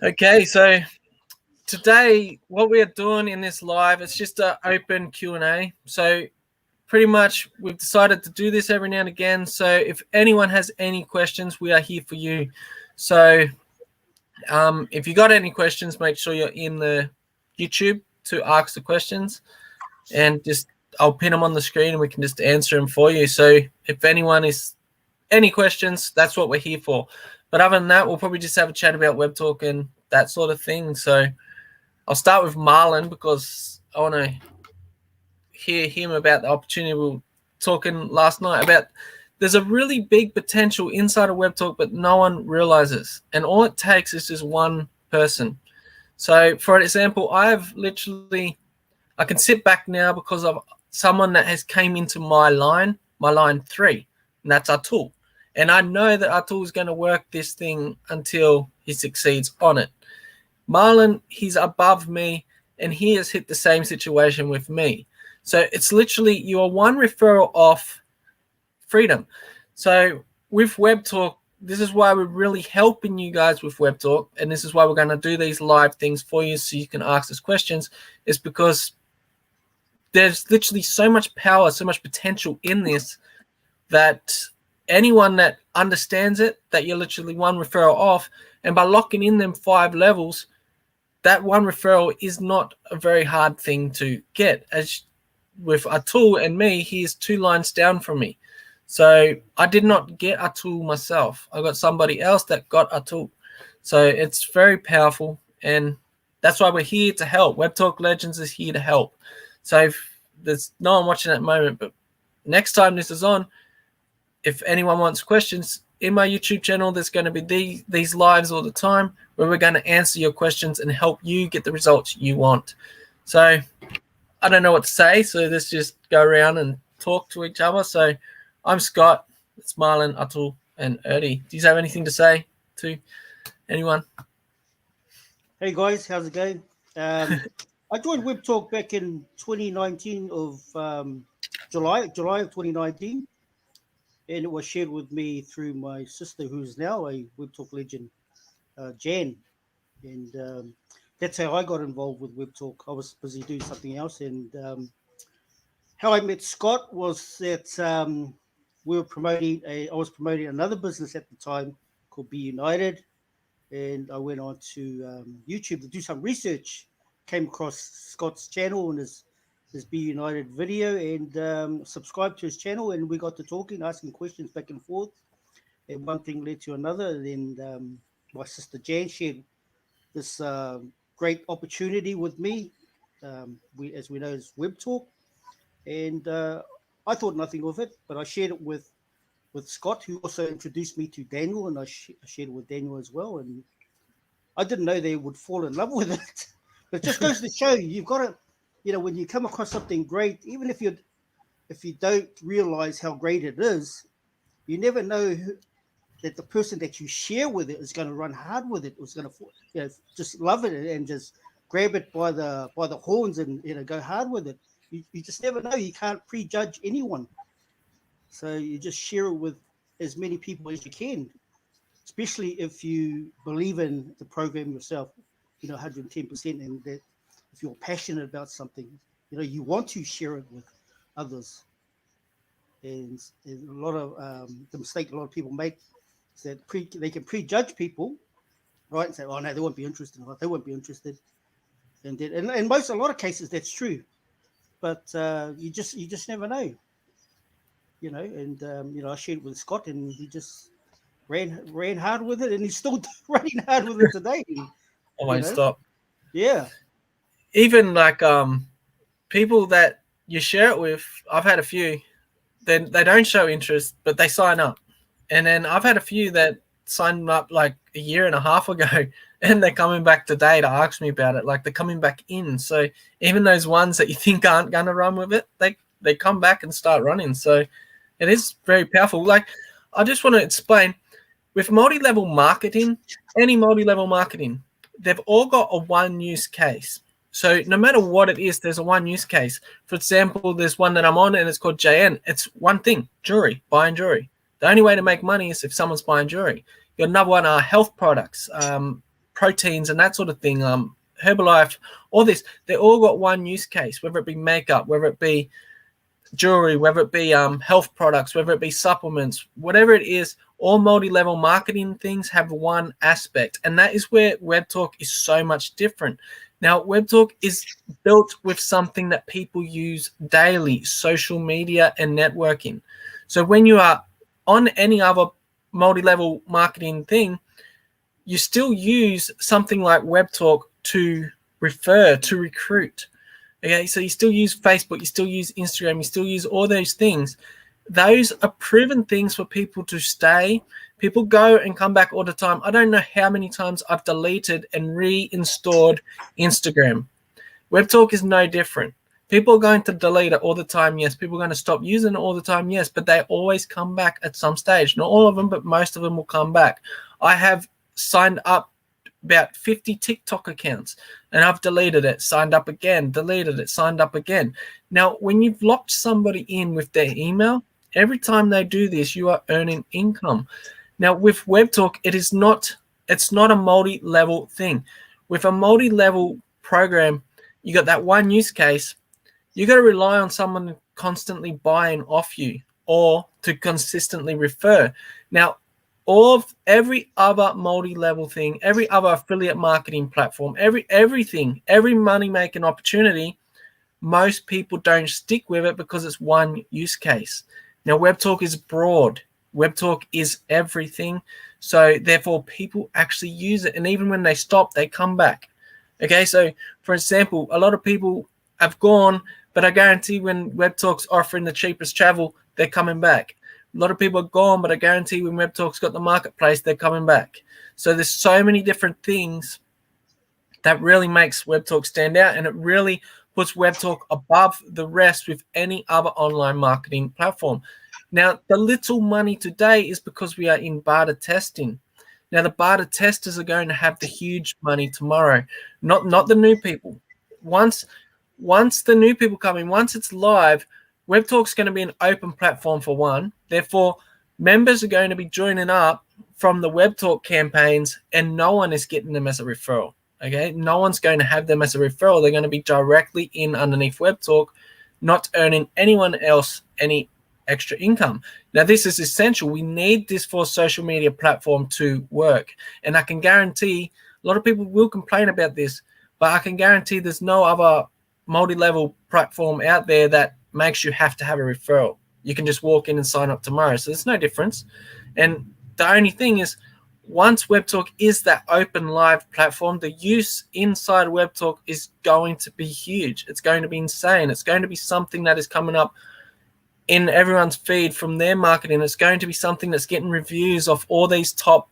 Okay, so today what we are doing in this live, it's just an open Q&A. So pretty much we've decided to do this every now and again. So if anyone has any questions, we are here for you. So if you got any questions, make sure you're in the YouTube to ask the questions, and just I'll pin them on the screen and we can just answer them for you. So if anyone is any questions, that's what we're here for. But other than that, we'll probably just have a chat about Webtalk and that sort of thing. So I'll start with Marlon because I want to hear him about the opportunity we were talking last night about. There's a really big potential inside of Webtalk, but no one realizes. And all it takes is just one person. So for example, I can sit back now because of someone that has came into my line 3, and that's Atul. And I know that Atul is going to work this thing until he succeeds on it. Marlon, he's above me, and he has hit the same situation with me. So it's literally you are one referral off freedom. So with Webtalk, this is why we're really helping you guys with Webtalk, and this is why we're going to do these live things for you so you can ask us questions, is because there's literally so much power, so much potential in this that anyone that understands it, that you're literally one referral off, and by locking in them 5 levels, that one referral is not a very hard thing to get. As with Atul and me, he is 2 lines down from me. So I did not get Atul myself. I got somebody else that got Atul. So it's very powerful, and that's why we're here to help. Webtalk Legends is here to help. So if there's no one watching at the moment, but next time this is on, if anyone wants questions, in my YouTube channel, there's going to be these lives all the time where we're going to answer your questions and help you get the results you want. So I don't know what to say, so let's just go around and talk to each other. So I'm Scott, it's Marlon, Atul, and Erdi. Do you have anything to say to anyone? Hey guys, how's it going? I joined Webtalk back in 2019 of July of 2019, and it was shared with me through my sister, who's now a Webtalk legend, Jan, and that's how I got involved with Webtalk. I was busy doing something else, and how I met Scott was that we were I was promoting another business at the time called Be United, and I went on to YouTube to do some research. Came across Scott's channel and his Be United video, and subscribed to his channel, and we got to talking, asking questions back and forth, and one thing led to another. And then my sister Jan shared this great opportunity with me. As we know, is Webtalk, and I thought nothing of it, but I shared it with Scott, who also introduced me to Daniel, and I shared it with Daniel as well. And I didn't know they would fall in love with it. But it just goes to show you've got to, when you come across something great, even if you don't realize how great it is, you never know that the person that you share with it is going to run hard with it, is going to just love it and just grab it by the horns and go hard with it. You just never know. You can't prejudge anyone. So you just share it with as many people as you can, especially if you believe in the program yourself, 110%, and that if you're passionate about something, you want to share it with others. And a lot of the mistake a lot of people make is that they can prejudge people, right, and say, oh no, they won't be interested, or they won't be interested. And in a lot of cases that's true, but you just never know. And I shared it with Scott, and he just ran hard with it, and he's still running hard with it today. I won't stop. Yeah. Even like people that you share it with, I've had a few, then they don't show interest, but they sign up. And then I've had a few that signed up like a year and a half ago, and they're coming back today to ask me about it. Like they're coming back in. So even those ones that you think aren't going to run with it, they come back and start running. So it is very powerful. Like I just want to explain, with multi-level marketing, any multi-level marketing, they've all got a one use case. So no matter what it is, there's a one use case. For example, there's one that I'm on, and it's called JN. It's one thing, jewelry, buying jewelry. The only way to make money is if someone's buying jewelry. You got another one are health products, proteins and that sort of thing. Herbalife, all this, they all got one use case, whether it be makeup, whether it be jewelry, whether it be health products, whether it be supplements, whatever it is, all multi-level marketing things have one aspect, and that is where Webtalk is so much different. Now, Webtalk is built with something that people use daily, social media and networking. So when you are on any other multi-level marketing thing, you still use something like Webtalk to refer, to recruit. Okay, so you still use Facebook, you still use Instagram, you still use all those things. Those are proven things for people to stay. People go and come back all the time. I don't know how many times I've deleted and reinstalled Instagram. Webtalk is no different. People are going to delete it all the time, yes. People are going to stop using it all the time, yes. But they always come back at some stage. Not all of them, but most of them will come back. I have signed up about 50 TikTok accounts and I've deleted it, signed up again, deleted it, signed up again. Now, when you've locked somebody in with their email, every time they do this, you are earning income. Now, with Webtalk, it's not a multi-level thing. With a multi-level program, you got that one use case. You got to rely on someone constantly buying off you or to consistently refer. Now, every other multi-level thing, every other affiliate marketing platform, everything, every money-making opportunity, most people don't stick with it because it's one use case. Now, Webtalk is broad. Webtalk is everything. So therefore, people actually use it. And even when they stop, they come back. Okay, so for example, a lot of people have gone, but I guarantee when Webtalk's offering the cheapest travel, they're coming back. A lot of people are gone, but I guarantee when Webtalk's got the marketplace, they're coming back. So there's so many different things that really makes Webtalk stand out, and it really puts Webtalk above the rest with any other online marketing platform. Now, the little money today is because we are in beta testing. Now, the beta testers are going to have the huge money tomorrow, not the new people. Once the new people come in, once it's live, Webtalk's going to be an open platform for one. Therefore, members are going to be joining up from the Webtalk campaigns, and no one is getting them as a referral. Okay, no one's going to have them as a referral. They're going to be directly in underneath Webtalk, not earning anyone else any extra income. Now, this is essential. We need this for a social media platform to work. And I can guarantee a lot of people will complain about this, but I can guarantee there's no other multi-level platform out there that makes you have to have a referral. You can just walk in and sign up tomorrow. So there's no difference. And the only thing is, once Webtalk is that open live platform, the use inside Webtalk is going to be huge. It's going to be insane. It's going to be something that is coming up in everyone's feed from their marketing. It's going to be something that's getting reviews of all these top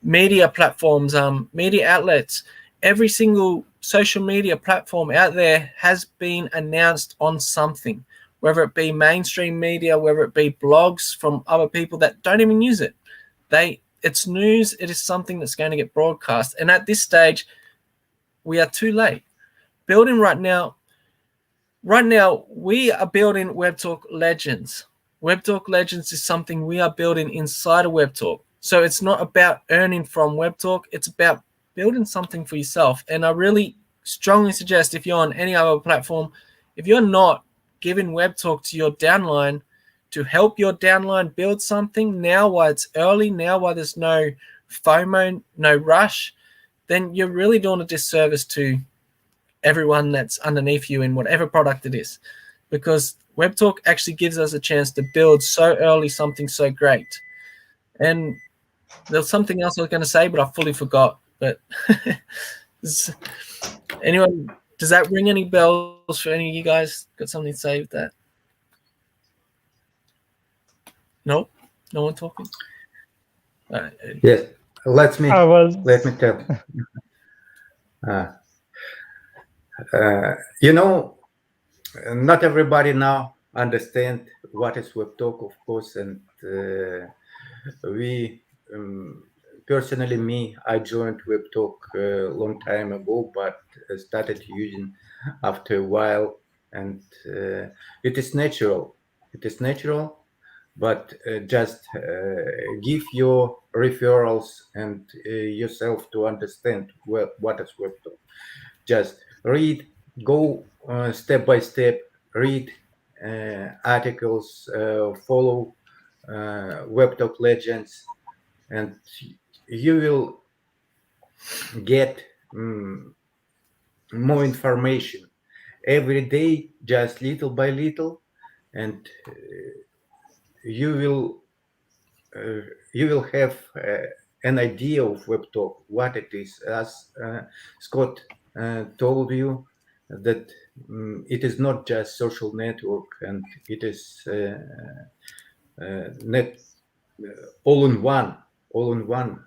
media platforms, media outlets. Every single social media platform out there has been announced on something, whether it be mainstream media, whether it be blogs from other people that don't even use it. It's news. It is something that's going to get broadcast. And at this stage, we are too late. Building right now, we are building Webtalk Legends. Webtalk Legends is something we are building inside of Webtalk. So it's not about earning from Webtalk. It's about building something for yourself. And I really strongly suggest, if you're on any other platform, if you're not giving Webtalk to your downline to help your downline build something now while it's early, now while there's no FOMO, no rush, then you're really doing a disservice to everyone that's underneath you in whatever product it is, because Webtalk actually gives us a chance to build so early something so great. And there's something else I was going to say, but I fully forgot. But anyone, does that ring any bells for any of you guys? Got something to say with that? No? No one talking? Yes, let me tell. Not everybody now understand what is Webtalk, of course, and we personally, I joined Webtalk a long time ago, but started using after a while, and it is natural. It is natural but just give your referrals and yourself to understand what is Webtalk. Just read, go step by step, read articles, follow Webtalk legends, and you will get more information every day, just little by little, and you will have an idea of Webtalk, what it is. As Scott told you, that it is not just social network, and it is net all in one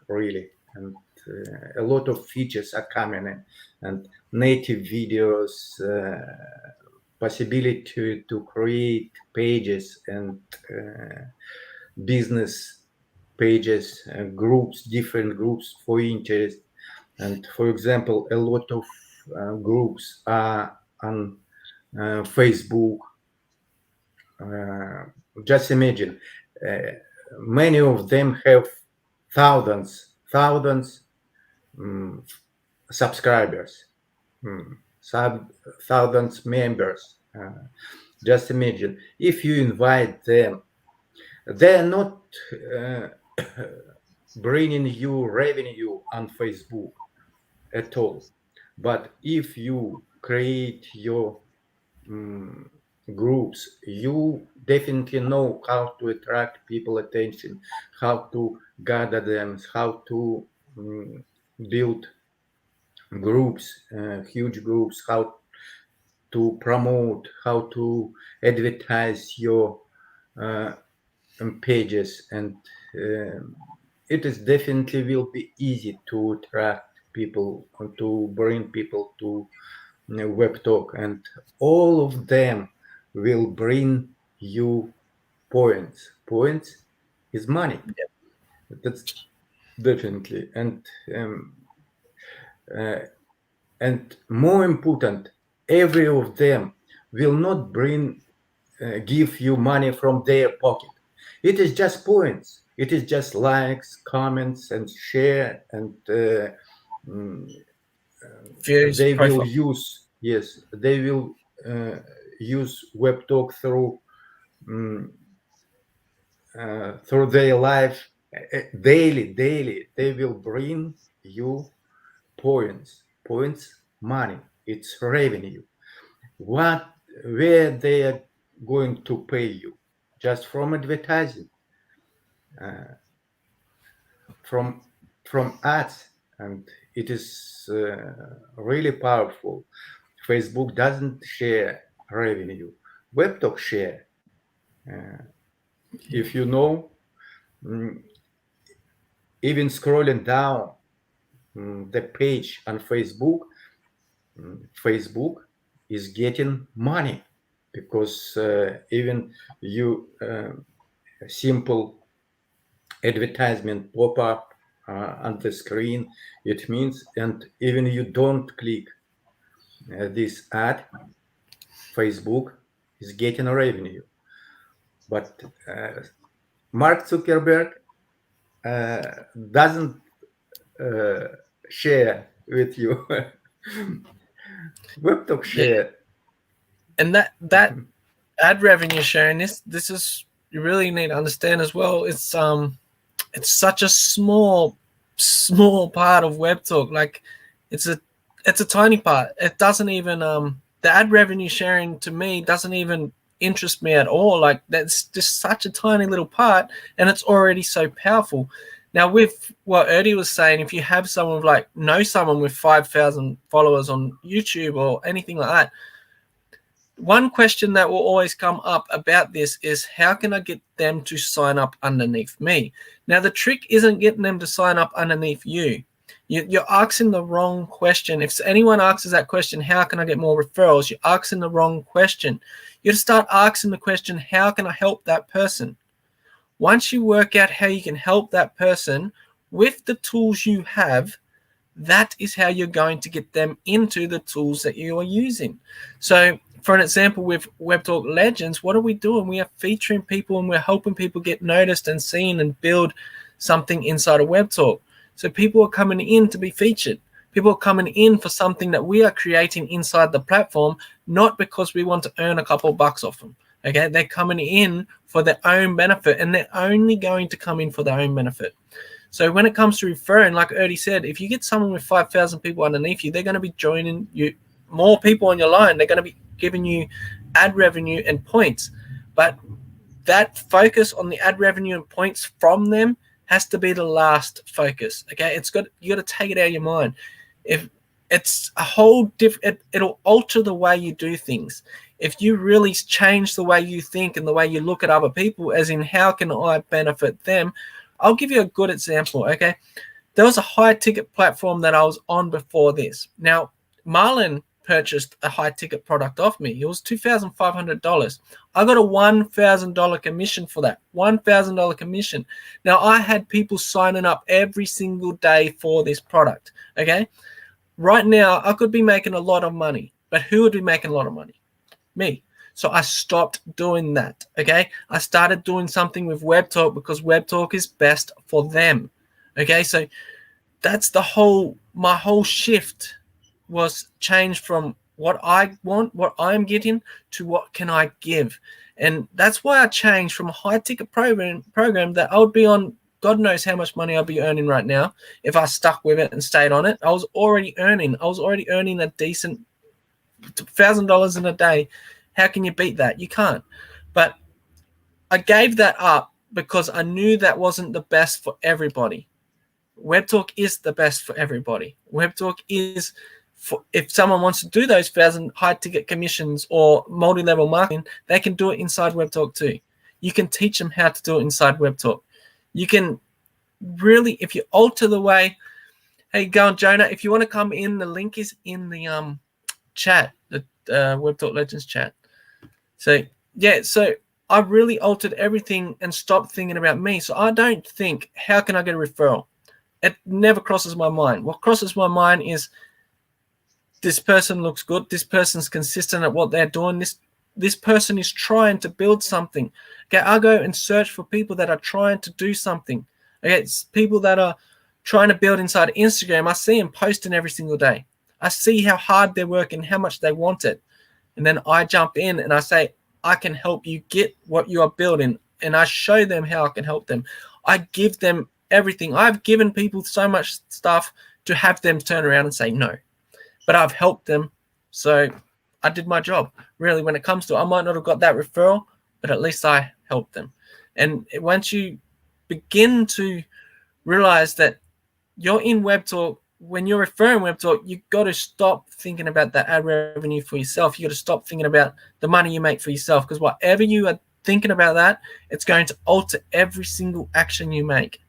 really, and a lot of features are coming in, and native videos, possibility to create pages and business pages, groups, different groups for interest. And for example, a lot of groups are on Facebook. Just imagine, many of them have thousands subscribers, thousands members. Just imagine if you invite them, they're not bringing you revenue on Facebook at all. But if you create your groups, you definitely know how to attract people attention, how to gather them, how to build groups, huge groups, how to promote, how to advertise your pages, and it is definitely will be easy to attract people, to bring people to Webtalk, and all of them will bring you points. Points is money. That's definitely, and more important, every of them will not give you money from their pocket. It is just points. It is just likes, comments, and share, and Views, they profile. will use, yes, they will use Webtalk through their life daily. They will bring you points, money. It's revenue. Where they are going to pay you? Just from advertising, from ads, and it is really powerful. Facebook doesn't share revenue. Webtalk share. If you know, even scrolling down the page on Facebook, Facebook is getting money, because even you simple advertisement pop up on the screen, it means, and even you don't click this ad, Facebook is getting a revenue. But Mark Zuckerberg doesn't share with you. Webtalk share. And that ad revenue sharing, this is, you really need to understand as well, it's such a small part of Webtalk. Like it's a tiny part. It doesn't even the ad revenue sharing to me doesn't even interest me at all. Like that's just such a tiny little part, and it's already so powerful. Now, with what Erdy was saying, if you have someone know someone with 5,000 followers on YouTube or anything like that, one question that will always come up about this is, how can I get them to sign up underneath me? Now, the trick isn't getting them to sign up underneath you. You're asking the wrong question. If anyone asks that question, how can I get more referrals? You're asking the wrong question. You have to start asking the question, how can I help that person? Once you work out how you can help that person with the tools you have, that is how you're going to get them into the tools that you are using. So, for an example, with Webtalk Legends, what are we doing? We are featuring people and we're helping people get noticed and seen and build something inside of Webtalk. So people are coming in to be featured. People are coming in for something that we are creating inside the platform, not because we want to earn a couple of bucks off them. Okay, they're coming in for their own benefit, and they're only going to come in for their own benefit. So when it comes to referring, like Erdy said, if you get someone with 5,000 people underneath you, they're going to be joining you, more people on your line. They're going to be giving you ad revenue and points. But that focus on the ad revenue and points from them has to be the last focus. Okay, you got to take it out of your mind. If it's a whole different, it'll alter the way you do things. If you really change the way you think and the way you look at other people, as in how can I benefit them? I'll give you a good example. Okay, there was a high ticket platform that I was on before this. Now, Marlon purchased a high ticket product off me. It was $2,500. I got a $1,000 commission for that. $1,000 commission. Now, I had people signing up every single day for this product. Okay, right now I could be making a lot of money, but who would be making a lot of money? Me. So I stopped doing that. Okay, I started doing something with Webtalk because Webtalk is best for them. Okay, so that's my whole shift was changed from what I want, what I'm getting, to what can I give. And that's why I changed from a high ticket program that I would be on. God knows how much money I'll be earning right now if I stuck with it and stayed on it. I was already earning a decent $1,000 in a day. How can you beat that? You can't. But I gave that up because I knew that wasn't the best for everybody. Webtalk is the best for everybody. Webtalk is for, if someone wants to do those 1,000 high ticket commissions or multi-level marketing, they can do it inside Webtalk too. You can teach them how to do it inside Webtalk. You can really, if you alter the way, hey, go on, Jonah, if you want to come in, the link is in the chat, the Webtalk Legends chat. So yeah, so I really altered everything and stopped thinking about me. So I don't think, how can I get a referral? It never crosses my mind. What crosses my mind is, this person looks good. This person's consistent at what they're doing. This person is trying to build something. Okay, I go and search for people that are trying to do something. Okay, it's people that are trying to build inside Instagram. I see them posting every single day. I see how hard they're working, how much they want it. And then I jump in and I say, I can help you get what you are building. And I show them how I can help them. I give them everything. I've given people so much stuff to have them turn around and say no. But I've helped them. So I did my job. Really, when it comes to, I might not have got that referral, but at least I helped them. And once you begin to realize that you're in Webtalk, when you're referring Webtalk, you got to stop thinking about that ad revenue for yourself. You got to stop thinking about the money you make for yourself, because whatever you are thinking about that, it's going to alter every single action you make.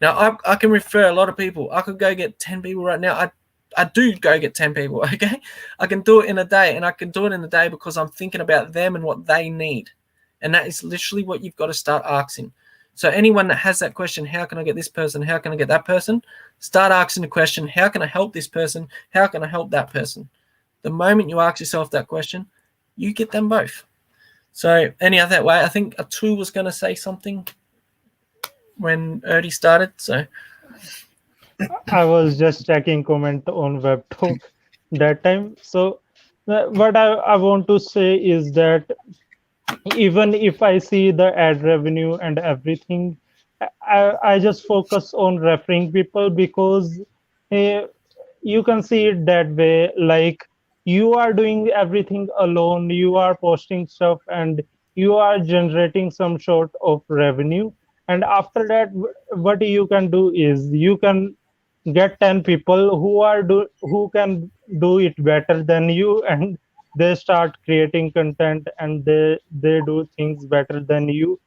Now, I can refer a lot of people. I could go get 10 people right now. I do go get 10 people, okay? I can do it in a day, and I can do it in a day because I'm thinking about them and what they need. And that is literally what you've got to start asking. So anyone that has that question, how can I get this person? How can I get that person? Start asking the question, how can I help this person? How can I help that person? The moment you ask yourself that question, you get them both. So any other way, I think Atu was going to say something when Erdy started. So I was just checking comment on Webtalk that time. So what I want to say is that even if I see the ad revenue and everything, I just focus on referring people, because uh, you can see it that way. Like, you are doing everything alone, you are posting stuff, and you are generating some sort of revenue. And after that, what you can do is you can get 10 people who can do it better than you, and they start creating content and they do things better than you.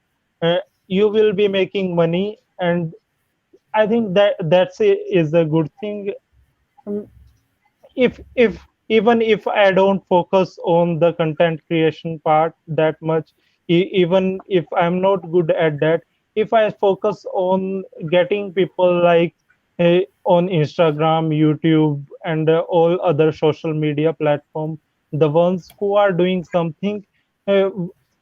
You will be making money, and I think is a good thing. Um, if even if I don't focus on the content creation part that much, even if I'm not good at that, if I focus on getting people like on Instagram, YouTube, and all other social media platform, the ones who are doing something. uh,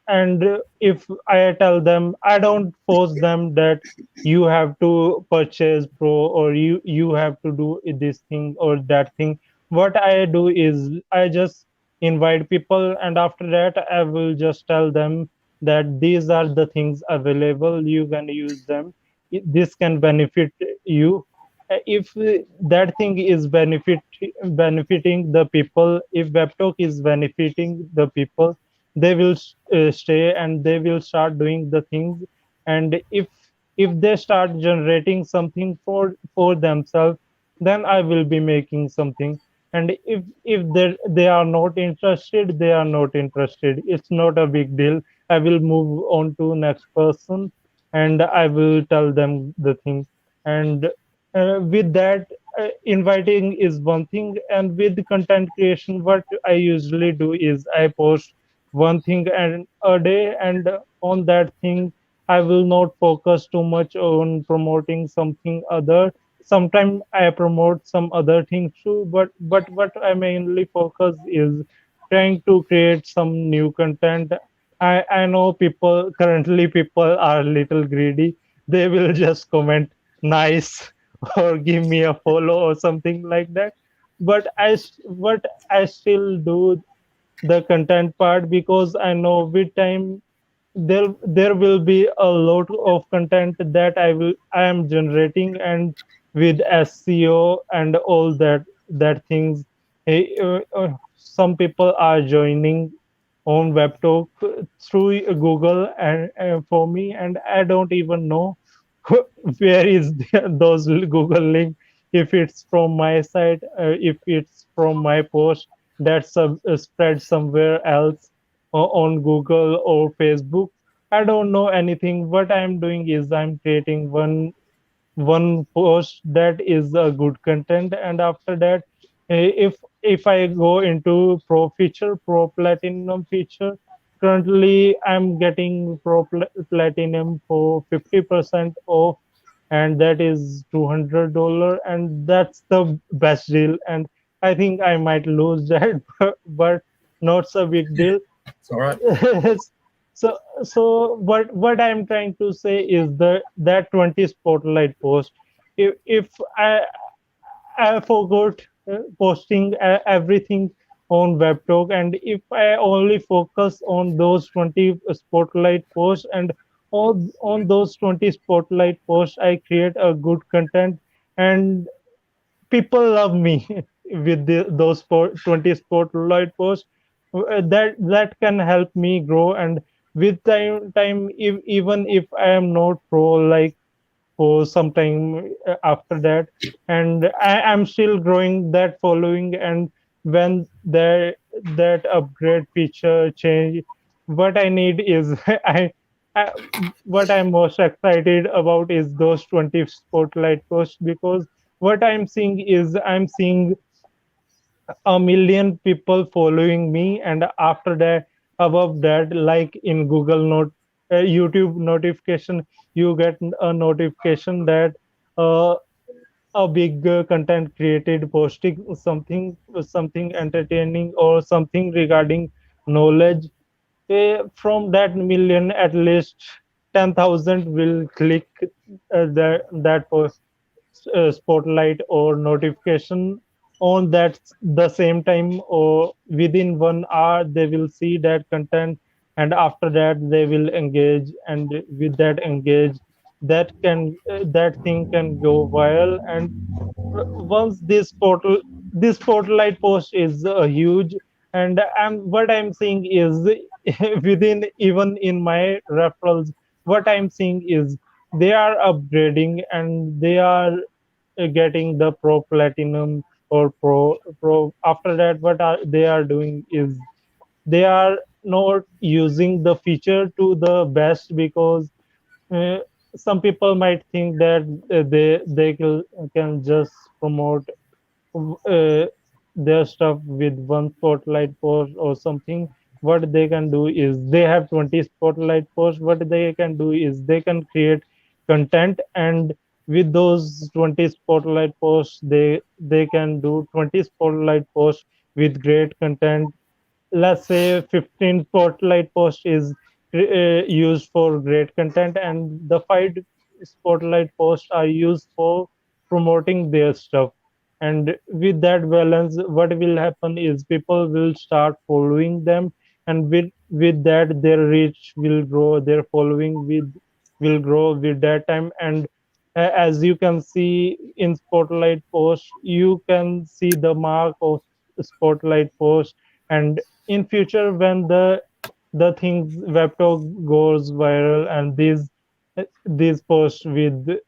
and if I tell them, I don't force them that you have to purchase pro, or you have to do this thing or that thing. What I do is I just invite people, and after that I will just tell them that these are the things available, you can use them. This can benefit you. If that thing is benefiting the people, if Webtalk is benefiting the people, they will stay and they will start doing the things. And if they start generating something for themselves, then I will be making something. And if they are not interested, they are not interested, it's not a big deal. I will move on to next person, and I will tell them the thing. And with that, inviting is one thing, and with content creation, what I usually do is I post one thing and a day, and on that thing I will not focus too much on promoting something other. Sometimes I promote some other things too, but what I mainly focus is trying to create some new content. I know people currently, people are a little greedy. They will just comment nice or give me a follow or something like that. But I still do the content part, because I know with time there will be a lot of content that I am generating, and with SEO and all that things, some people are joining on Webtalk through Google and for me, and I don't even know where is those Google link. If it's from my site, if it's from my post that's spread somewhere else on Google or Facebook. I don't know anything. What I'm doing is I'm creating one post that is a good content, and after that, if I go into pro feature, pro platinum feature, currently I'm getting pro platinum for 50% off, and that is $200, and that's the best deal. And I think I might lose that, but not so big deal. It's all right. So what I'm trying to say is that 20 spotlight post, if I forgot posting everything on Webtalk, and if I only focus on those 20 spotlight posts, and on those 20 spotlight posts I create a good content, and people love me with those 20 spotlight posts, that can help me grow. And with time, even if I am not pro like for some time after that, and I'm still growing that following, and when that upgrade feature change, what I need is I what I'm most excited about is those 20 spotlight posts, because what I'm seeing is I'm seeing a million people following me, and after that, above that, like in Google YouTube notification, you get a notification that uh, a big content created posting something entertaining or something regarding knowledge. From that million, at least 10,000 will click that post, spotlight or notification on that the same time, or within 1 hour they will see that content, and after that they will engage, and with that engage, that thing can go viral. And once this spotlight post is huge, and what I'm seeing is within, even in my referrals, what I'm seeing is they are upgrading, and they are getting the pro platinum or pro. After that, they are doing is they are not using the feature to the best, because uh, some people might think that can just promote uh, their stuff with one spotlight post or something. What they can do is they have 20 spotlight posts. What they can do is they can create content, and with those 20 spotlight posts, they can do 20 spotlight posts with great content. let's say 15 spotlight post is used for great content, and the 5 spotlight posts are used for promoting their stuff. And with that balance, what will happen is people will start following them, and with that their reach will grow, their following will grow with that time. And as you can see in spotlight post, you can see the mark of spotlight post. And in future, when the things Webtalk goes viral, and these posts with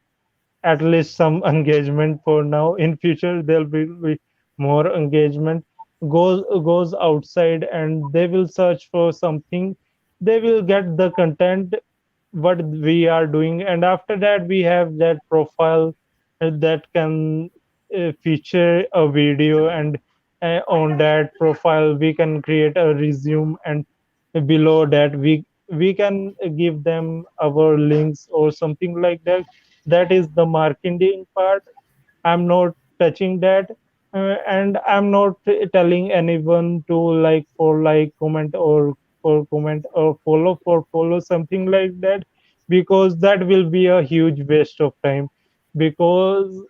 at least some engagement, for now, in future there'll be more engagement, goes outside, and they will search for something, they will get the content what we are doing. And after that we have that profile that can feature a video, and on that profile we can create a resume, and below that we can give them our links or something like that. That is the marketing part. I'm not touching that. And I'm not telling anyone to like for like, comment or for comment, or follow for follow, something like that, because that will be a huge waste of time. Because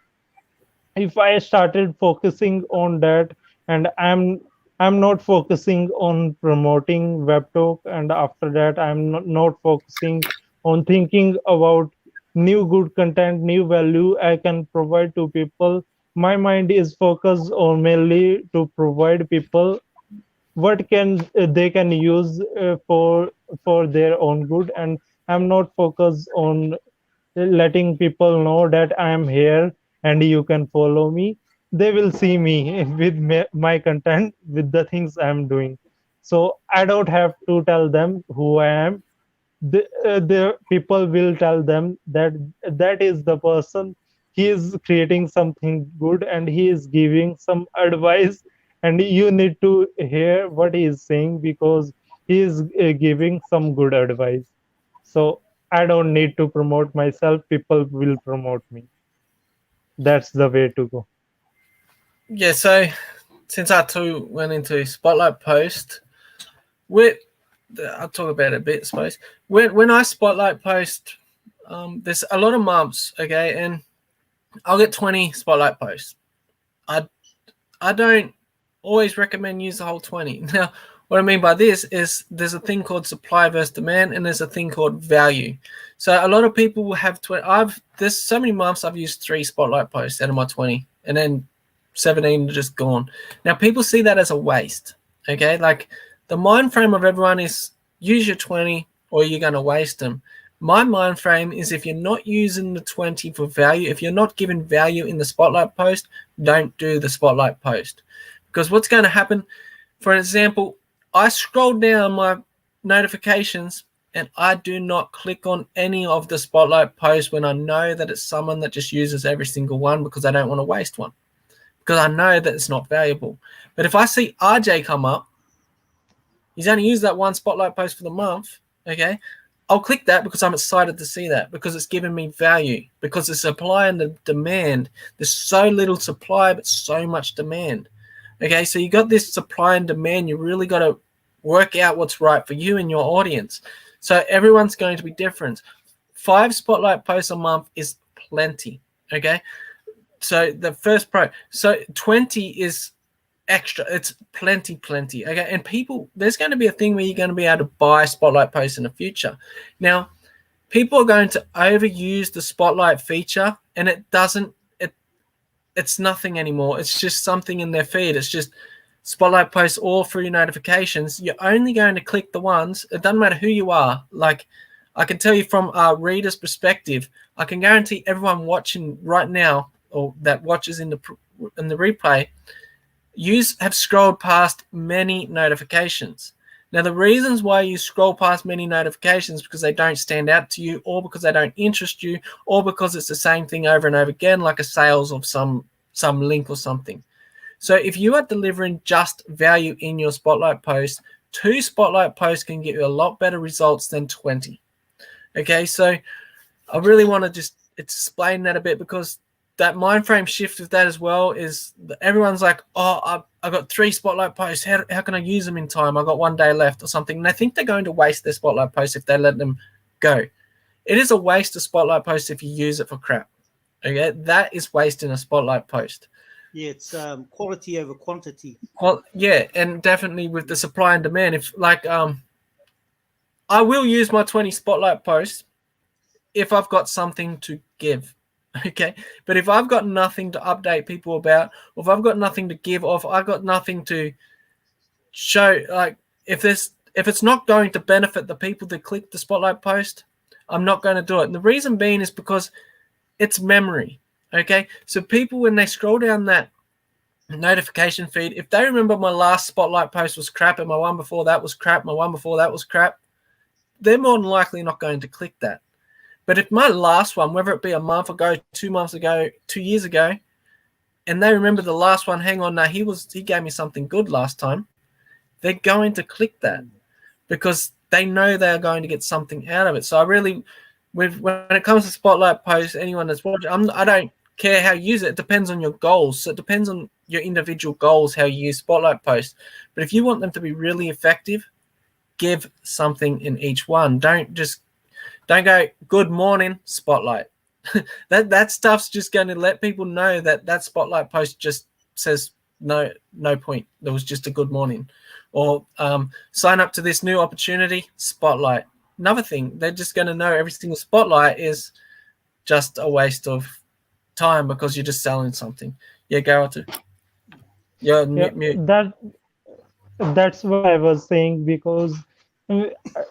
if I started focusing on that, and I'm not focusing on promoting Webtalk, and after that I'm not focusing on thinking about new good content, new value I can provide to people. My mind is focused on mainly to provide people what can they can use for their own good. And I'm not focused on letting people know that I am here and you can follow me. They will see me with my content, with the things I'm doing. So I don't have to tell them who I am. The people will tell them that that is the person. He is creating something good and he is giving some advice, and you need to hear what he is saying, because he is giving some good advice. So I don't need to promote myself, people will promote me. That's the way to go. Yeah, so since I too went into spotlight post, we I'll talk about it a bit, I suppose. When I spotlight post, there's a lot of months, okay, and I'll get 20 spotlight posts. I don't always recommend use the whole 20. Now, what I mean by this is there's a thing called supply versus demand, and there's a thing called value. So a lot of people will have 20. There's so many months I've used 3 spotlight posts out of my 20, and then 17 are just gone. Now people see that as a waste. Okay, like the mind frame of everyone is use your 20 or you're going to waste them. My mind frame is if you're not using the 20 for value, if you're not giving value in the spotlight post, don't do the spotlight post. Because what's going to happen, for example, I scroll down my notifications and I do not click on any of the spotlight posts when I know that it's someone that just uses every single one, because I don't want to waste one, because I know that it's not valuable. But if I see RJ come up, he's only used that one spotlight post for the month, okay, I'll click that because I'm excited to see that, because it's giving me value, because the supply and the demand, there's so little supply but so much demand. Okay, so you got this supply and demand, you really got to work out what's right for you and your audience. So everyone's going to be different. 5 spotlight posts a month is plenty, okay? So the first pro, so 20 is extra, it's plenty, okay? And people, there's going to be a thing where you're going to be able to buy spotlight posts in the future. Now, people are going to overuse the spotlight feature, and it's nothing anymore. It's just something in their feed. It's just spotlight posts all through your notifications. You're only going to click the ones, it doesn't matter who you are. Like, I can tell you from a reader's perspective, I can guarantee everyone watching right now, or that watches in the replay, you have scrolled past many notifications. Now, the reasons why you scroll past many notifications because they don't stand out to you, or because they don't interest you, or because it's the same thing over and over again, like a sales of some link or something. So if you are delivering just value in your spotlight post, 2 spotlight posts can get you a lot better results than 20. Okay, so I really want to just explain that a bit, because that mind frame shift of that as well is everyone's like, oh, I got 3 spotlight posts. How can I use them in time? I got 1 day left or something. And they think they're going to waste their spotlight posts if they let them go. It is a waste of spotlight posts if you use it for crap. Okay, that is wasting a spotlight post. Yeah, it's quality over quantity. Well, yeah, and definitely with the supply and demand. If I will use my 20 spotlight posts if I've got something to give. Okay, but if I've got nothing to update people about, or if I've got nothing to give, or if I've got nothing to show, like if it's not going to benefit the people that click the spotlight post, I'm not going to do it. And the reason being is because it's memory. Okay, so people, when they scroll down that notification feed, if they remember my last spotlight post was crap and my one before that was crap, my one before that was crap, they're more than likely not going to click that. But if my last one, whether it be a month ago, 2 months ago, 2 years ago, and they remember the last one, hang on, now he gave me something good last time, they're going to click that because they know they're going to get something out of it. So I really, when it comes to spotlight posts, anyone that's watching, I don't care how you use it. It depends on your goals. So it depends on your individual goals how you use spotlight posts. But if you want them to be really effective, give something in each one. Don't go good morning spotlight. that stuff's just going to let people know that spotlight post just says no point. There was just a good morning, or sign up to this new opportunity spotlight. Another thing, they're just going to know every single spotlight is just a waste of time because you're just selling something. Yeah, go to. Yeah, mute. That's what I was saying, because uh,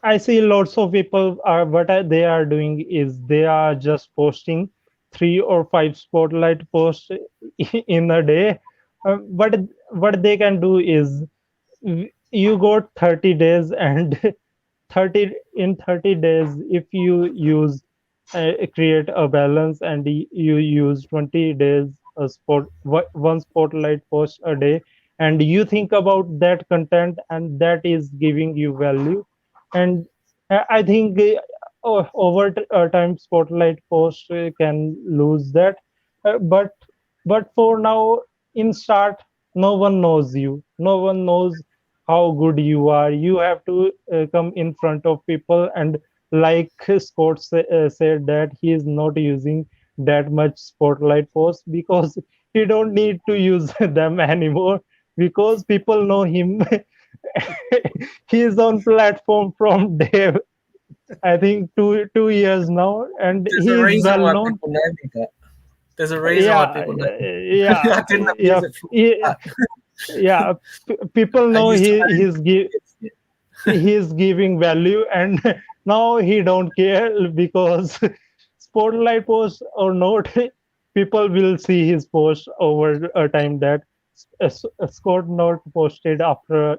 I see lots of people are they are doing is they are just posting 3 or 5 spotlight posts in a day. What they can do is, you got 30 days, and 30 days, if you use create a balance, and you use 20 days one spotlight post a day, and you think about that content, and that is giving you value. And I think over time spotlight post can lose that. But for now, in start, no one knows you, no one knows how good you are. You have to come in front of people, and like Scott said, that he is not using that much spotlight posts because he don't need to use them anymore, because people know him. He is on platform from day, I think, 2 years now, and There's he a is reason well why known. people know me that. There's a reason why Yeah, people know me. yeah, I didn't yeah, use it for yeah, that. yeah. People I know used to he's giving value, and now he don't care, because spotlight post or not, people will see his post over a time, that Scott not posted after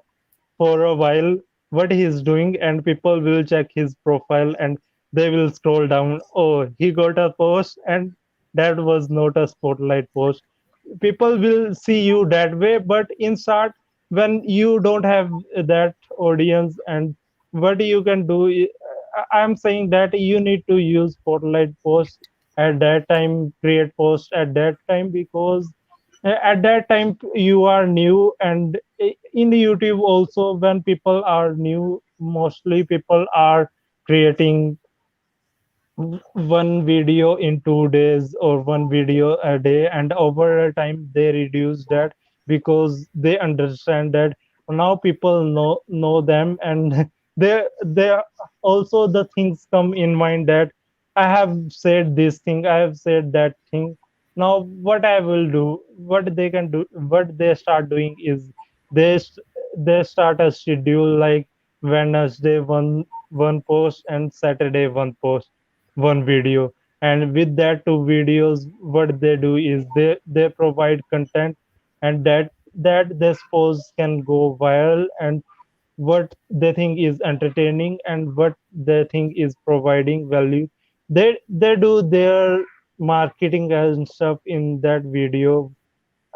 for a while what he is doing, and people will check his profile, and they will scroll down, oh, he got a post, and that was not a spotlight post. People will see you that way. But in short, when you don't have that audience, and what you can do I'm saying that you need to use spotlight posts at that time, create posts at that time, because at that time you are new. And in YouTube also, when people are new, mostly people are creating one video in 2 days or one video a day, and over a time they reduce that, because they understand that now people know them, and they also, the things come in mind, that I have said this thing, I have said that thing. Now what I will do, what they can do, what they start doing is, they they start a schedule, like Wednesday one post, and Saturday one post, one video. And with that two videos, what they do is, they provide content, and that they suppose can go viral, and what they think is entertaining, and what they think is providing value, they do their marketing and stuff in that video.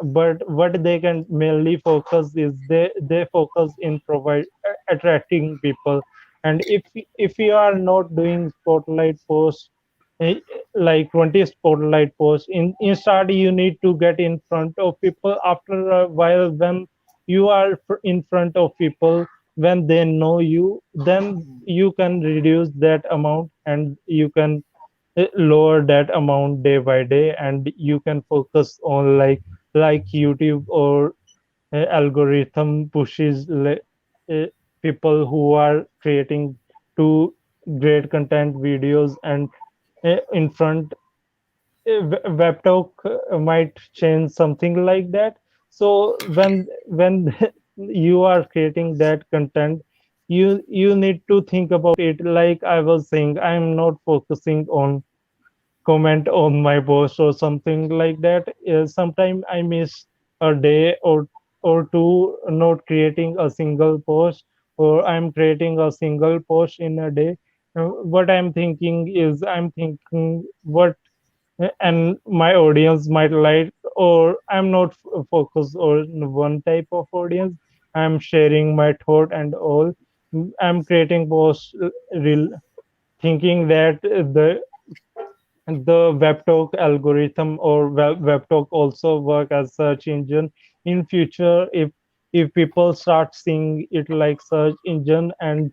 But what they can mainly focus is, they focus in provide attracting people. And if you are not doing spotlight posts, eh, like 20 spotlight posts in start, you need to get in front of people. After a while, when you are in front of people when they know you, then you can reduce that amount and you can lower that amount day by day, and you can focus on like YouTube or algorithm pushes uh, people who are creating to great content videos, and in front Webtalk might change something like that. So when you are creating that content, you need to think about it. Like I was saying, I'm not focusing on comment on my post or something like that. Sometimes I miss a day or two not creating a single post, or I'm creating a single post in a day. What I'm thinking is I'm thinking what and my audience might like, or I'm not focused on one type of audience. I'm sharing my thought and all. I'm creating posts real thinking that the Webtalk algorithm or Webtalk also work as search engine in future. If people start seeing it like search engine, and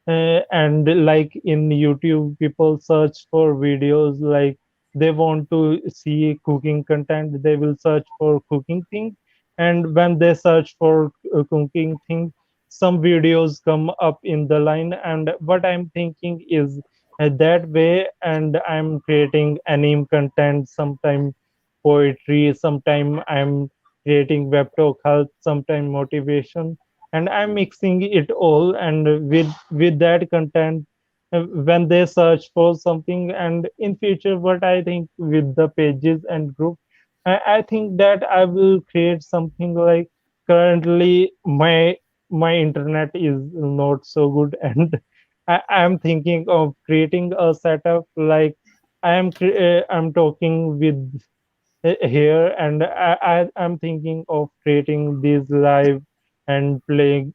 like in YouTube people search for videos, like they want to see cooking content, they will search for cooking things, and when they search for cooking things, some videos come up in the line. And what I'm thinking is that way, and I'm creating anime content, sometime poetry, sometime I'm creating web talk health, sometime motivation, and I'm mixing it all. And with that content, when they search for something, and in future what I think with the pages and group, I think that I will create something like, currently my internet is not so good and I'm thinking of creating a setup like I'm talking with here, and I'm thinking of creating these live and playing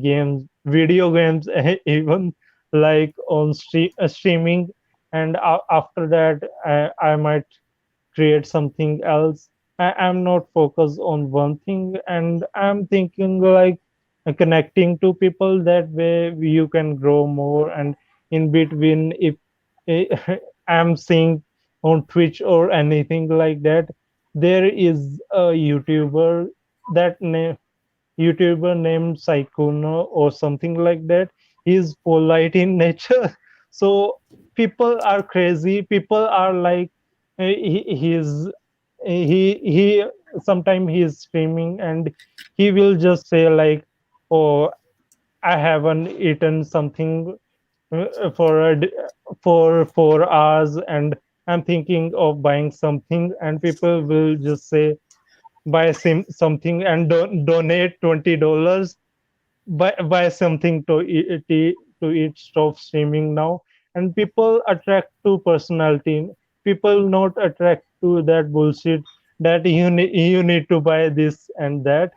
games, video games, even like on streaming. And after that, I might create something else. I'm not focused on one thing, and I'm thinking like connecting to people. That way you can grow more. And in between, if I'm seeing on Twitch or anything like that, there is a that name YouTuber named Saikuno or something like that. He's polite in nature. So people are crazy. People are like he sometimes he's streaming and he will just say like, "Oh, I haven't eaten something for for 4 hours, and I'm thinking of buying something," and people will just say buy something and donate $20, buy something to eat, stop streaming now. And people attract to personality. People not attract to that bullshit that you need to buy this and that,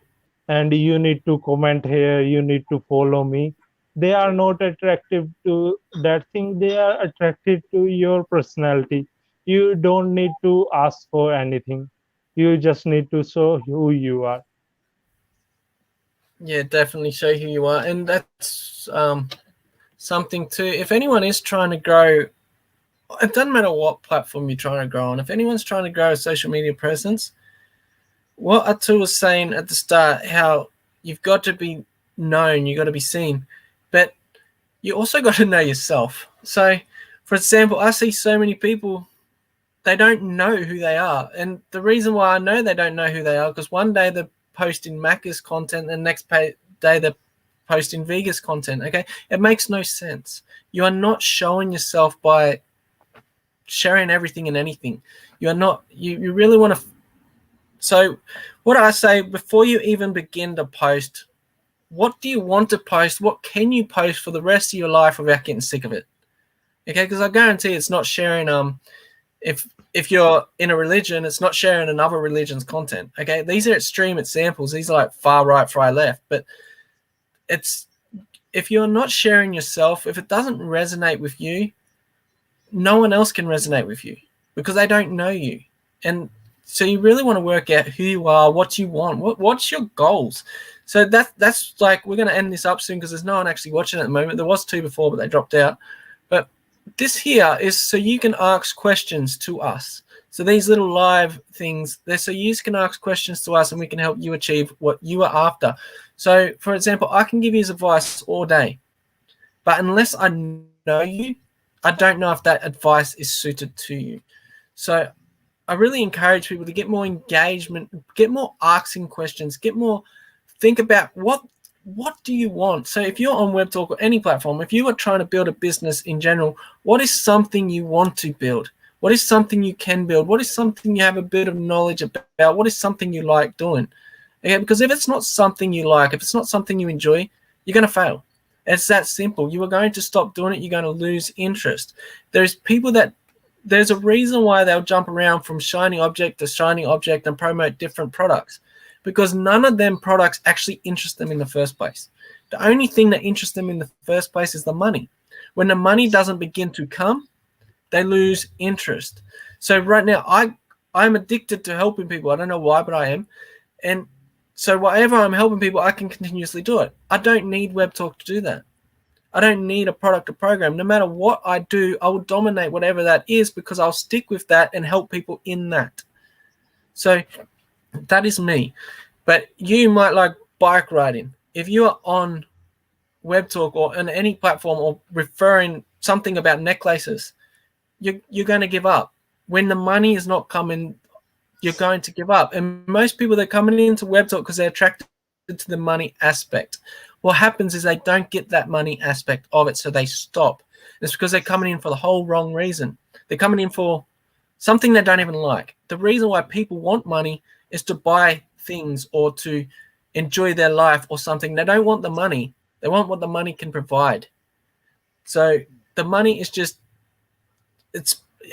and you need to comment here, you need to follow me. They are not attractive to that thing. They are attracted to your personality. You don't need to ask for anything. You just need to show who you are. Yeah, definitely show who you are, and that's something too. If anyone is trying to grow, it doesn't matter what platform you're trying to grow on. If anyone's trying to grow a social media presence, what Atul was saying at the start, how you've got to be known, you've got to be seen, but you also got to know yourself. So, for example, I see so many people, they don't know who they are. And the reason why I know they don't know who they are, because one day they're posting Macca's content and the next day they're posting Vegas content. Okay. It makes no sense. You are not showing yourself by sharing everything and anything. You are not, you really want to. So, what I say before you even begin to post, what do you want to post? What can you post for the rest of your life without getting sick of it? Okay. Because I guarantee it's not sharing, if you're in a religion, it's not sharing another religion's content. Okay, these are extreme examples. These are like far right, far left. But it's, if you're not sharing yourself, if it doesn't resonate with you, no one else can resonate with you because they don't know you. And So you really want to work out who you are, what you want, what's your goals. So that's like, we're going to end this up soon because there's no one actually watching at the moment. There was 2 before, but they dropped out. But this here is so you can ask questions to us. So these little live things, they're so you can ask questions to us and we can help you achieve what you are after. So, for example, I can give you advice all day, but unless I know you, I don't know if that advice is suited to you. So I really encourage people to get more engagement, get more asking questions, get more, think about what do you want. So if you're on Webtalk or any platform, if you are trying to build a business in general, what is something you want to build? What is something you can build? What is something you have a bit of knowledge about? What is something you like doing? Okay, because if it's not something you like, if it's not something you enjoy, you're going to fail. It's that simple. You are going to stop doing it. You're going to lose interest. There's people that, there's a reason why they'll jump around from shiny object to shiny object and promote different products, because none of them products actually interest them in the first place. The only thing that interests them in the first place is the money. When the money doesn't begin to come, they lose interest. So right now, I'm addicted to helping people. I don't know why, but I am. And so whatever I'm helping people, I can continuously do it. I don't need Webtalk to do that. I don't need a product or program. No matter what I do, I will dominate whatever that is because I'll stick with that and help people in that. So that is me. But you might like bike riding. If you are on Webtalk or on any platform or referring something about necklaces, you're going to give up. When the money is not coming, you're going to give up. And most people, they're coming into Webtalk because they're attracted to the money aspect. What happens is they don't get that money aspect of it, so they stop. It's because they're coming in for the whole wrong reason. They're coming in for something they don't even like. The reason why people want money is to buy things or to enjoy their life or something. They don't want the money. They want what the money can provide. So the money is just,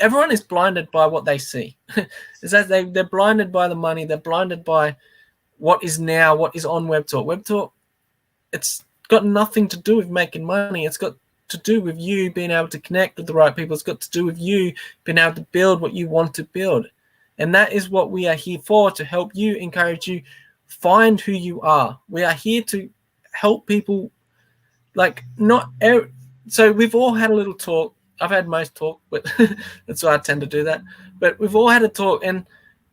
everyone is blinded by what they see. Is that they're blinded by the money. They're blinded by what is now, what is on Webtalk. Webtalk, it's got nothing to do with making money. It's got to do with you being able to connect with the right people. It's got to do with you being able to build what you want to build. And that is what we are here for, to help you, encourage you, find who you are. We are here to help people, like, so we've all had a little talk. I've had most talk, but that's why I tend to do that. But we've all had a talk, and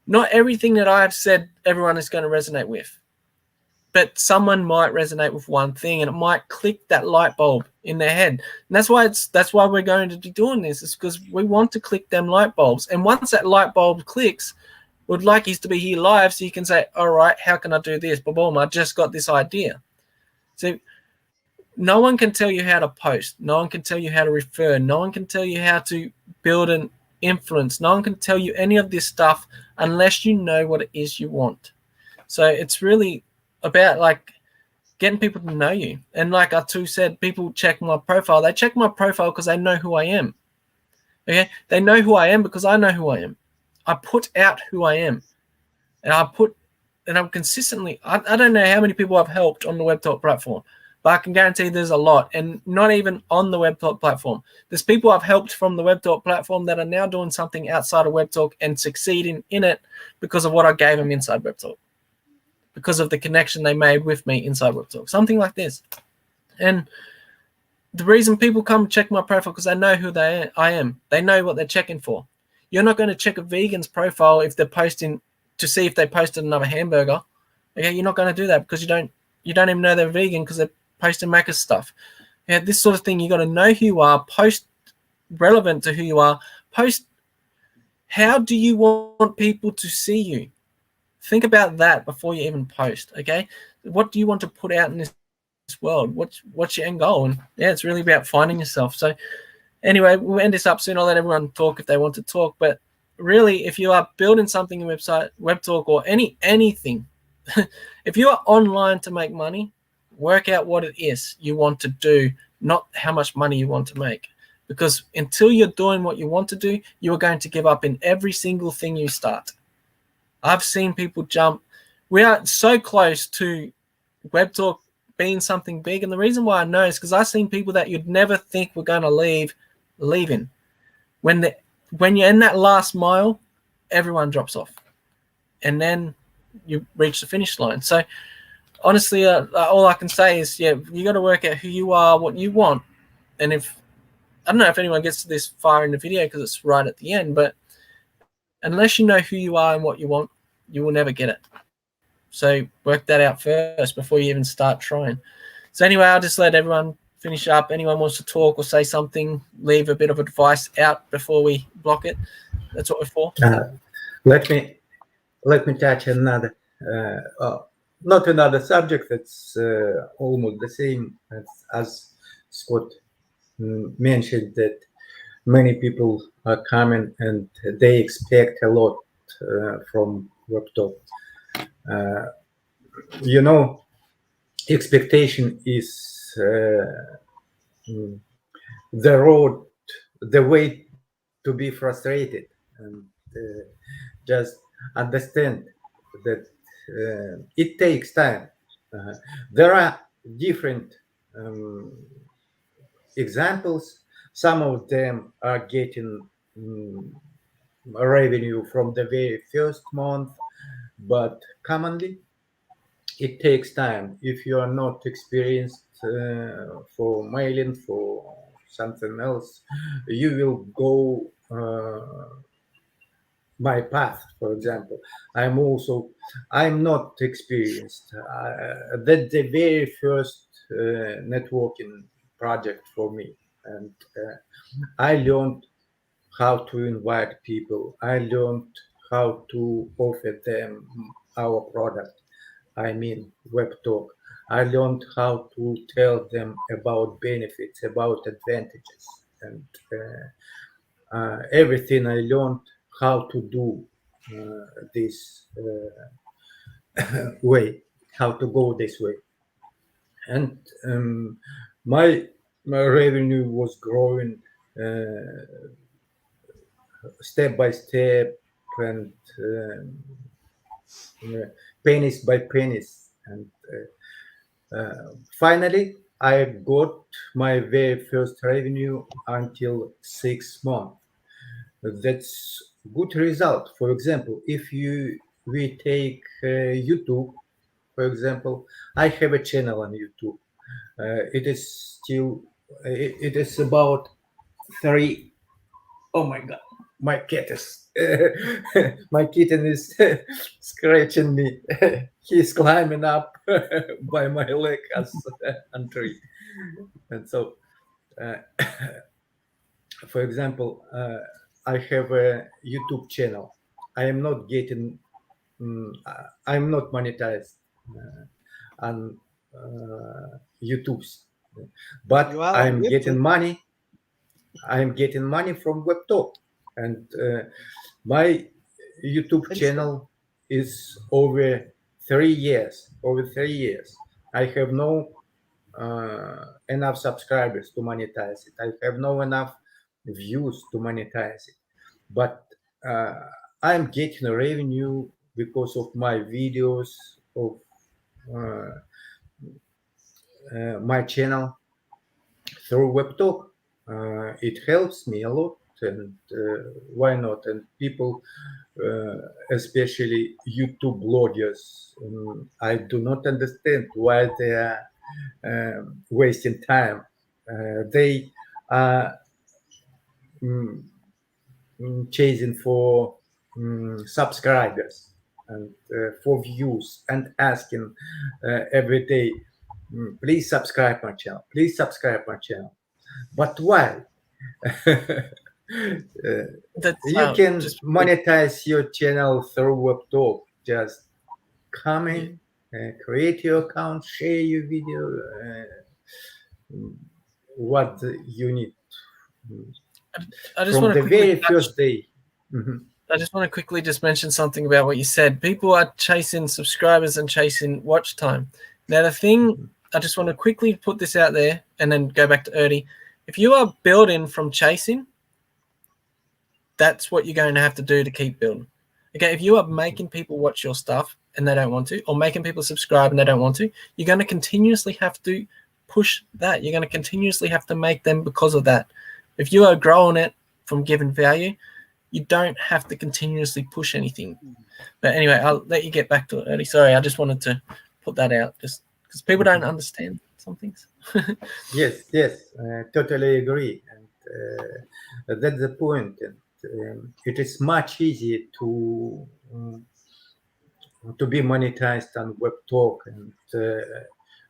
not everything that I have said everyone is going to resonate with. But someone might resonate with one thing, and it might click that light bulb in their head. And that's why we're going to be doing this, is because we want to click them light bulbs. And once that light bulb clicks, we'd like you to be here live so you can say, all right, how can I do this? Boom, I just got this idea. So no one can tell you how to post. No one can tell you how to refer. No one can tell you how to build an influence. No one can tell you any of this stuff unless you know what it is you want. So it's really about like getting people to know you. And like Atu said, people check my profile. They check my profile because they know who I am. Okay, they know who I am because I know who I am. I put out who I am, and I'm consistently. I don't know how many people I've helped on the Webtalk platform, but I can guarantee there's a lot, and not even on the Webtalk platform. There's people I've helped from the Webtalk platform that are now doing something outside of Webtalk and succeeding in it because of what I gave them inside Webtalk, because of the connection they made with me inside Webtalk, something like this. And the reason people come check my profile because they know who I am. They know what they're checking for. You're not going to check a vegan's profile if they're posting to see if they posted another hamburger. Okay, you're not going to do that because you don't even know they're vegan because they're posting Macca's stuff. Yeah, this sort of thing, you got to know who you are, post relevant to who you are, post how do you want people to see you. Think about that before you even post, okay? What do you want to put out in this world? What's your end goal? And yeah, it's really about finding yourself. So anyway, we'll end this up soon. I'll let everyone talk if they want to talk. But really, if you are building something in Webtalk or anything, if you are online to make money, work out what it is you want to do, not how much money you want to make. Because until you're doing what you want to do, you are going to give up in every single thing you start. I've seen people jump. We are so close to Webtalk being something big. And the reason why I know is because I've seen people that you'd never think were going to leaving. When you're in that last mile, everyone drops off. and then you reach the finish line. So honestly, all I can say is, yeah, you got to work out who you are, what you want. And if, I don't know if anyone gets to this far in the video because it's right at the end, but unless you know who you are and what you want, you will never get it. So work that out first before you even start trying. So anyway, I'll just let everyone finish up. Anyone wants to talk or say something, leave a bit of advice out before we block it. That's what we're for. Let me touch another, not another subject that's almost the same as Scott mentioned, that many people are coming and they expect a lot from Webtalk. Expectation is the way to be frustrated, and just understand that it takes time. There are different examples. Some of them are getting revenue from the very first month, but commonly it takes time. If you are not experienced for mailing, for something else, you will go my path. For example, I'm not experienced. That's the very first networking project for me, and I learned how to invite people. I learned how to offer them our product. I mean, Webtalk. I learned how to tell them about benefits, about advantages, and everything I learned how to do this way, how to go this way. And my revenue was growing step by step, and pennies by pennies. And finally, I got my very first revenue until 6 months. That's good result. For example, if we take YouTube, for example, I have a channel on YouTube. It is about 3. Oh my God, my cat is my kitten is scratching me. He's climbing up by my leg as on tree. And so for example, I have a YouTube channel. I am not getting I'm not monetized on YouTube, but You are on I'm getting Webtalk. money. I'm getting money from Webtalk, and my YouTube channel is over 3 years. Over 3 years, I have no enough subscribers to monetize it. I have no enough views to monetize it, but I'm getting a revenue because of my videos of my channel through Webtalk. It helps me a lot, and why not? And people, especially YouTube bloggers, I do not understand why they are wasting time. They are chasing for subscribers and for views, and asking every day, please subscribe my channel, please subscribe my channel. But why? You can monetize your channel through Webtalk. Just come in, create your account, share your video, what you need. I just from want to the very first day. I just want to quickly just mention something about what you said. People are chasing subscribers and chasing watch time. Now, the thing, I just want to quickly put this out there and then go back to Erdy. If you are building from chasing, that's what you're going to have to do to keep building. Okay, if you are making people watch your stuff and they don't want to, or making people subscribe and they don't want to, you're going to continuously have to push that. You're going to continuously have to make them because of that. If you are growing it from giving value, you don't have to continuously push anything. But anyway, I'll let you get back to it, Eddie. Sorry, I just wanted to put that out just because people don't understand some things. Yes, totally agree, and that's the point. And it is much easier to be monetized on Webtalk, and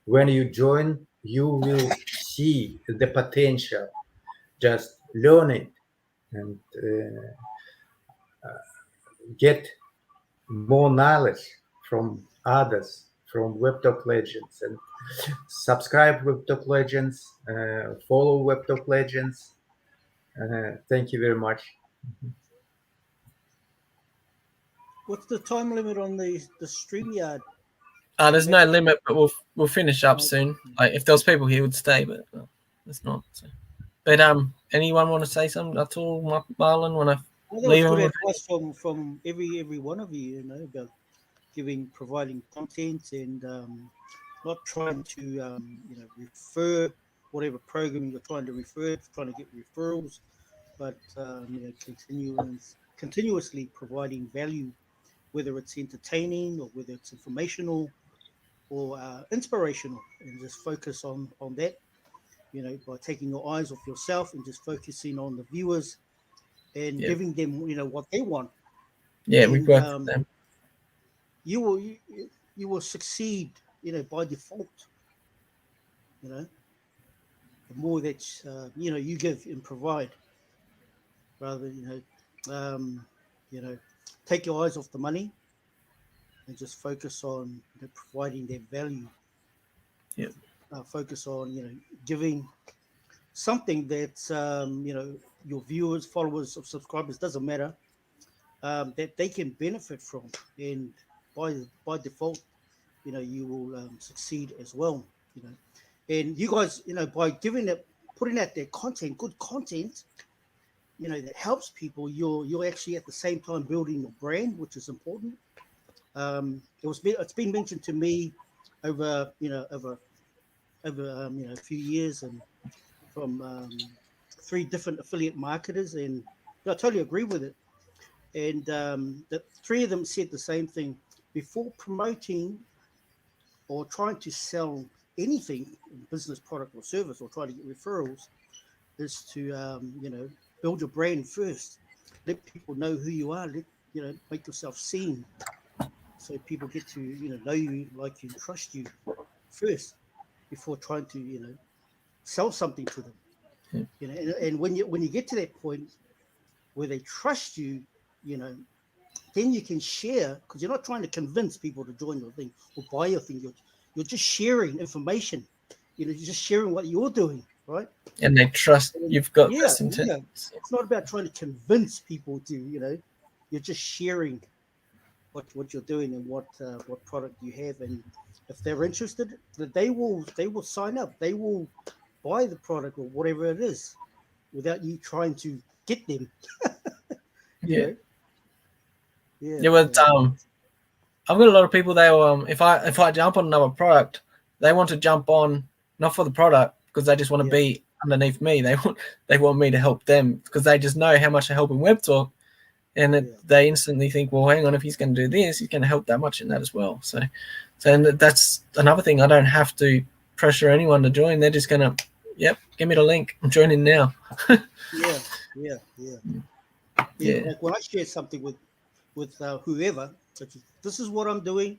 when you join, you will see the potential. Just learn it and get more knowledge from others, from Webtalk Legends, and subscribe Webtalk Legends, follow Webtalk Legends. Thank you very much. What's the time limit on the StreamYard? There's no limit, but we'll finish up soon. Like if there was people here, would stay, but there's not. So. But anyone want to say something at all, Marlon? Want to leave? Good advice from every one of you, about providing content and not trying to refer whatever program you're trying to refer, trying to get referrals, but continuously providing value, whether it's entertaining or whether it's informational or inspirational, and just focus on that, by taking your eyes off yourself and just focusing on the viewers and giving them, what they want. Yeah, we work with them. You will succeed, by default. The more that you give and provide, rather take your eyes off the money and just focus on providing their value. Yeah. Focus on giving something that your viewers, followers, or subscribers, doesn't matter, that they can benefit from, and by default, you will succeed as well. And you guys, by putting out their content, good content, that helps people, you're actually at the same time building your brand, which is important. It's been mentioned to me over a few years, and from 3 different affiliate marketers, and I totally agree with it. And the 3 of them said the same thing: before promoting or trying to sell anything, business, product, or service, or trying to get referrals, is to build your brand first. Let people know who you are. Make yourself seen, so people get to know you, like you, trust you first, before trying to sell something to them. And when you get to that point where they trust you, then you can share, because you're not trying to convince people to join your thing or buy your thing. You're just sharing information. You're just sharing what you're doing, right? And they trust you've got this intent. Yeah. It's not about trying to convince people to, you're just sharing what you're doing and what product you have. And if they're interested, they will sign up. They will buy the product or whatever it is, without you trying to get them. Yeah. But I've got a lot of people. They will, if I jump on another product, they want to jump on not for the product, because they just want to be underneath me. They want me to help them, because they just know how much I help in Webtalk, and they instantly think, well, hang on, if he's going to do this, he's going to help that much in that as well. So and that's another thing. I don't have to pressure anyone to join. They're just going to, give me the link. I'm joining now. Yeah. Like when I share something with whoever, such as, this is what I'm doing,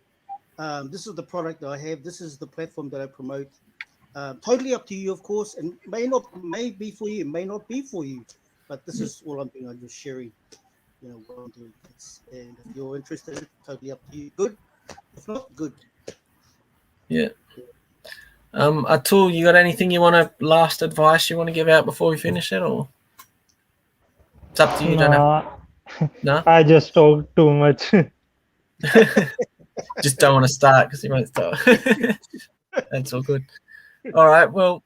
this is the product that I have, this is the platform that I promote. Totally up to you, of course, and may be for you, may not be for you, but this is all I'm doing. I'm just sharing, what I'm doing. And if you're interested, totally up to you. Good. If not, good. Yeah. Atul, you got anything you want to, last advice you want to give out before we finish it, or it's up to you? No. I just talk too much. Just don't want to start because you won't start. That's all good. All right. Well,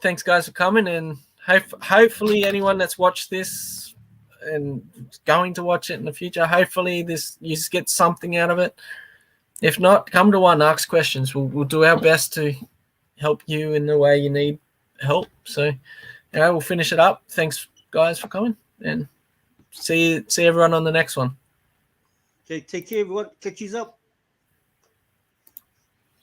thanks guys for coming, and hopefully anyone that's watched this and going to watch it in the future, hopefully you just get something out of it. If not, come to one, ask questions. We'll do our best to help you in the way you need help. So we'll finish it up. Thanks guys for coming, and see everyone on the next one. Okay, take care, everyone. Catch you up.